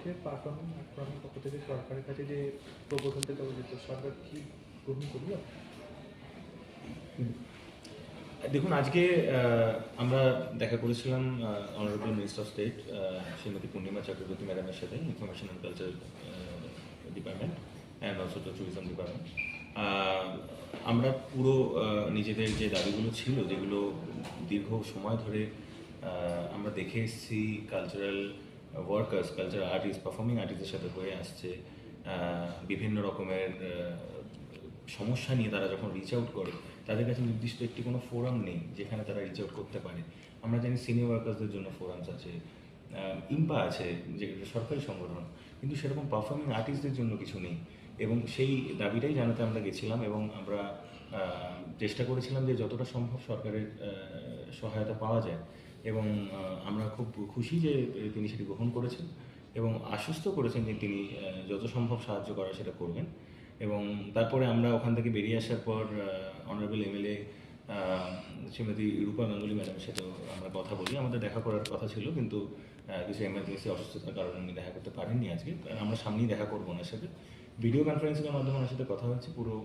আজকে performing art ফোরামের পক্ষ থেকে সরকারের কাছে যে প্রপোজালটা দেওয়া যেত, সরকার কি গ্রহণ করল? দেখুন, আজকে আমরা দেখা করেছিলাম honourable minister of state Shrimati Purnima Chakraborty ম্যাডামের সাথে, information and culture department and also the tourism department. আমরা পুরো নিজেদের যে দাবিগুলো ছিল, যেগুলো দীর্ঘ সময় ধরে আমরা দেখে এসেছি cultural workers, cultural artist, performing আর্টিস্টের সাথে হয়ে আসছে, বিভিন্ন রকমের সমস্যা নিয়ে তারা যখন রিচ আউট করে, তাদের কাছে নির্দিষ্ট একটি কোনো ফোরাম নেই যেখানে তারা রিচ আউট করতে পারে। আমরা জানি সিনিয়র ওয়ার্কার্সদের জন্য ফোরামস আছে, ইম্পা আছে যেগুলো সরকারি সংগঠন, কিন্তু সেরকম পারফর্মিং আর্টিস্টদের জন্য কিছু নেই। এবং সেই দাবিটাই জানাতে আমরা গেছিলাম, এবং আমরা চেষ্টা করেছিলাম যে যতটা সম্ভব সরকারের সহায়তা পাওয়া যায়। এবং আমরা খুব খুশি যে তিনি সেটি গ্রহণ করেছেন এবং আশ্বস্ত করেছেন যে তিনি যত সম্ভব সাহায্য করার সেটা করবেন। এবং তারপরে আমরা ওখান থেকে বেরিয়ে আসার পর অনারেবল এমএলএ শ্রীমতী রূপা গাঙ্গুলি ম্যাডামের সাথেও আমরা কথা বলি। আমাদের দেখা করার কথা ছিল, কিন্তু কিছু এমার্জেন্সি অসুস্থতার কারণে উনি দেখা করতে পারেননি আজকে। আমরা সামনেই দেখা করবো ওনার সাথে, ভিডিও কনফারেন্সিংয়ের মাধ্যমে ওনার সাথে কথা হয়েছে। পুরো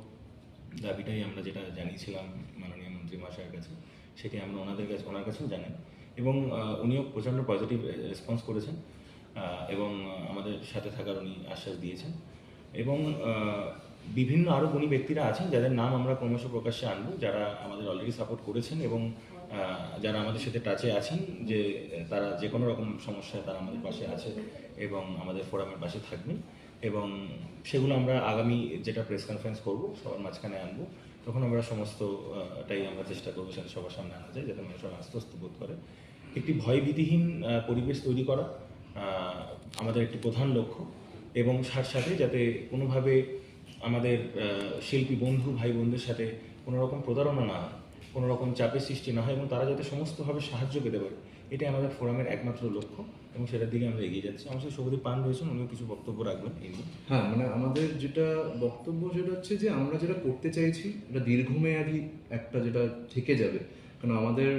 দাবিটাই আমরা যেটা জানিয়েছিলাম মাননীয় মন্ত্রী মহাশয়ের কাছে, সেটি আমরা ওনার কাছেও জানাই। এবং উনিও প্রচণ্ড পজিটিভ রেসপন্স করেছেন এবং আমাদের সাথে থাকার উনি আশ্বাস দিয়েছেন। এবং বিভিন্ন আরও গুণী ব্যক্তিরা আছেন যাদের নাম আমরা ক্রমশ প্রকাশ্যে আনবো, যারা আমাদের অলরেডি সাপোর্ট করেছেন এবং যারা আমাদের সাথে টাচে আছেন, যে তারা যে কোনো রকম সমস্যায় তারা আমাদের পাশে আছে এবং আমাদের ফোরামের পাশে থাকবেন। এবং সেগুলো আমরা আগামী যেটা প্রেস কনফারেন্স করবো সবার মাঝখানে আনবো, তখন আমরা সমস্তটাই আমরা চেষ্টা করবো সেটা সবার সামনে আনা যায়, যাতে মানুষ আশ্বস্ত বোধ করে। একটি ভয়ভীতিহীন পরিবেশ তৈরি করা আমাদের একটি প্রধান লক্ষ্য, এবং সাথে যাতে কোনোভাবে আমাদের শিল্পী বন্ধু ভাই বোনদের সাথে কোনো রকম প্রতারণা না হয়, কোনো রকম চাপের সৃষ্টি না হয়, এবং তারা যাতে সমস্তভাবে সাহায্য পেতে পারে, এটাই আমাদের ফোরামের একমাত্র লক্ষ্য, এবং সেটার দিকে আমরা এগিয়ে যাচ্ছি। আমার সাথে শুভদীপ পান রয়েছেন, উনিও কিছু বক্তব্য রাখবেন এই নিয়ে। হ্যাঁ, মানে আমাদের যেটা বক্তব্য সেটা হচ্ছে যে আমরা যেটা করতে চাইছি এটা দীর্ঘমেয়াদী একটা যেটা থেকে যাবে। কারণ আমাদের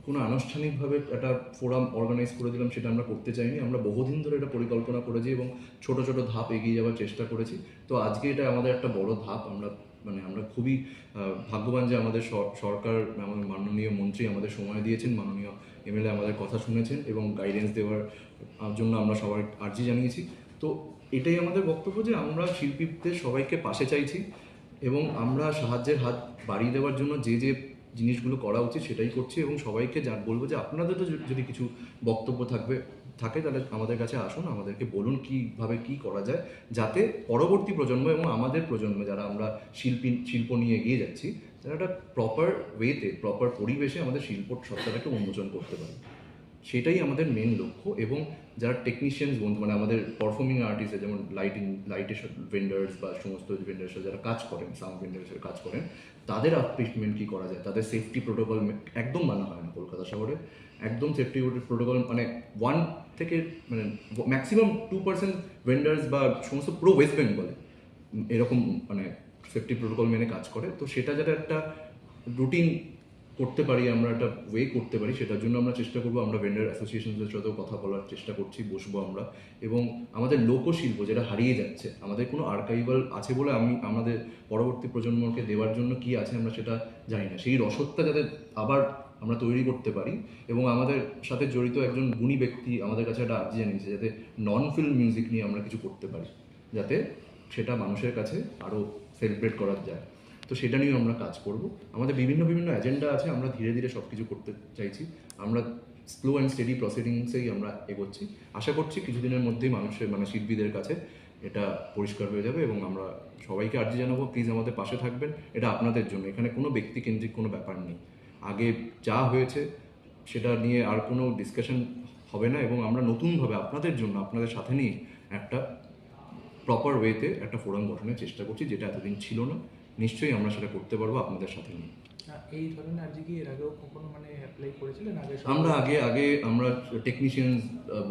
কোনো আনুষ্ঠানিকভাবে একটা ফোরাম অর্গানাইজ করে দিলাম সেটা আমরা করতে চাইনি। আমরা বহুদিন ধরে এটা পরিকল্পনা করেছি এবং ছোট ছোট ধাপ এগিয়ে যাওয়ার চেষ্টা করেছি। তো আজকে এটা আমাদের একটা বড় ধাপ। আমরা খুবই ভাগ্যবান যে আমাদের সরকার, আমাদের মাননীয় মন্ত্রী আমাদের সময় দিয়েছেন, মাননীয় এমএলএ আমাদের কথা শুনেছেন এবং গাইডেন্স দেওয়ার জন্য আমরা সবার আর্জি জানিয়েছি। তো এটাই আমাদের বক্তব্য যে আমরা শিল্পীদের সবাইকে পাশে চাইছি এবং আমরা সাহায্যের হাত বাড়িয়ে দেওয়ার জন্য যে যে জিনিসগুলো করা উচিত সেটাই করছি। এবং সবাইকে বলবো যে আপনাদেরও যদি কিছু বক্তব্য থাকে তাহলে আমাদের কাছে আসুন, আমাদেরকে বলুন কীভাবে কী করা যায়, যাতে পরবর্তী প্রজন্ম এবং আমাদের প্রজন্ম যারা আমরা শিল্প নিয়ে এগিয়ে যাচ্ছি, তারা একটা প্রপার ওয়েতে, প্রপার পরিবেশে আমাদের শিল্প সত্তাটাকে উন্মোচন করতে পারে। সেটাই আমাদের মেন লক্ষ্য। এবং যারা টেকনিশিয়ানস বন্ধু, মানে আমাদের পারফর্মিং আর্টিস্ট, যেমন লাইটের ভেন্ডার্স বা সমস্ত ভেন্ডার্স যারা কাজ করেন, সাউন্ড ভেন্ডার্সের কাজ করেন, তাদের আপলিফটমেন্ট কী করা যায়, তাদের সেফটি প্রোটোকল একদম মানা হয় না কলকাতা শহরে। একদম সেফটি প্রোটোকল মানে 1 থেকে মানে ম্যাক্সিমাম 2% ভেন্ডার্স বা সমস্ত পুরো ওয়েস্ট বেঙ্গলে এরকম মানে সেফটি প্রোটোকল মেনে কাজ করে। তো সেটা যাতে একটা রুটিন করতে পারি, আমরা একটা ওয়ে করতে পারি, সেটার জন্য আমরা চেষ্টা করবো। আমরা ভেন্ডার অ্যাসোসিয়েশনদের সাথেও কথা বলার চেষ্টা করছি, বসবো আমরা। এবং আমাদের লোকশিল্প যেটা হারিয়ে যাচ্ছে, আমাদের কোনো আর্কাইভাল আছে বলে আমাদের পরবর্তী প্রজন্মকে দেওয়ার জন্য কি আছে আমরা সেটা জানি না, সেই রসদটা যাতে আবার আমরা তৈরি করতে পারি। এবং আমাদের সাথে জড়িত একজন গুণী ব্যক্তি আমাদের কাছে একটা আর্জি জানিয়েছে যাতে নন ফিল্ম মিউজিক নিয়ে আমরা কিছু করতে পারি, যাতে সেটা মানুষের কাছে আরও সেলিব্রেট করা যায়। তো সেটা নিয়েও আমরা কাজ করব। আমাদের বিভিন্ন এজেন্ডা আছে, আমরা ধীরে ধীরে সব কিছু করতে চাইছি। আমরা স্লো অ্যান্ড স্টেডি প্রসিডিংসেই আমরা এগোচ্ছি। আশা করছি কিছুদিনের মধ্যেই মানে শিল্পীদের কাছে এটা পরিষ্কার হয়ে যাবে। এবং আমরা সবাইকে আর্জি জানাবো, প্লিজ আমাদের পাশে থাকবেন। এটা আপনাদের জন্য, এখানে কোনো ব্যক্তিকেন্দ্রিক কোনো ব্যাপার নেই। আগে যা হয়েছে সেটা নিয়ে আর কোনো ডিসকাশন হবে না। এবং আমরা নতুনভাবে আপনাদের জন্য, আপনাদের সাথে নিয়ে একটা প্রপার ওয়েতে একটা ফোরাম গঠনের চেষ্টা করছি, যেটা এতদিন ছিল না। নিশ্চয়ই আমরা সেটা করতে পারবো আপনাদের সাথে নিয়ে। এই ধরনের আর্জি কি এর আগেও কখনো মানে অ্যাপ্লাই করেছিলেন? আমরা টেকনিশিয়ান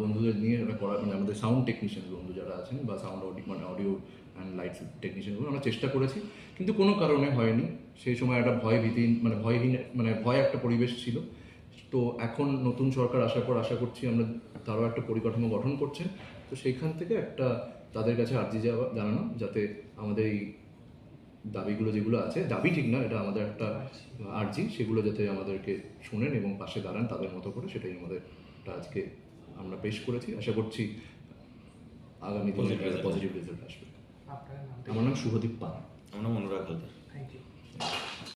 বন্ধুদের নিয়ে এটা করা, মানে আমাদের সাউন্ড টেকনিশিয়ান বন্ধু যারা আছেন বা sound audio and light technician আমরা চেষ্টা করেছি, কিন্তু কোনো কারণে হয়নি। সেই সময় একটা ভয় একটা পরিবেশ ছিল। তো এখন নতুন সরকার আসার পর আশা করছি আমরা তারও একটা পরিকাঠামো গঠন করছেন। তো সেইখান থেকে একটা তাদের কাছে আর্জি জানানো যাতে আমাদের এই দাবিগুলো যেগুলো আছে, দাবি ঠিক না, এটা আমাদের একটা আর্জি, সেগুলো যাতে আমাদেরকে শোনেন এবং পাশে দাঁড়ান তাদের মতো করে, সেটাই আমাদের আজকে আমরা পেশ করেছি। আশা করছি আগামী দিনে পজিটিভ রেজাল্ট আসবে। আপনার নাম? আমার নাম শুভদীপ পান। আমার নাম অনুরাগ হালদার। Thank you.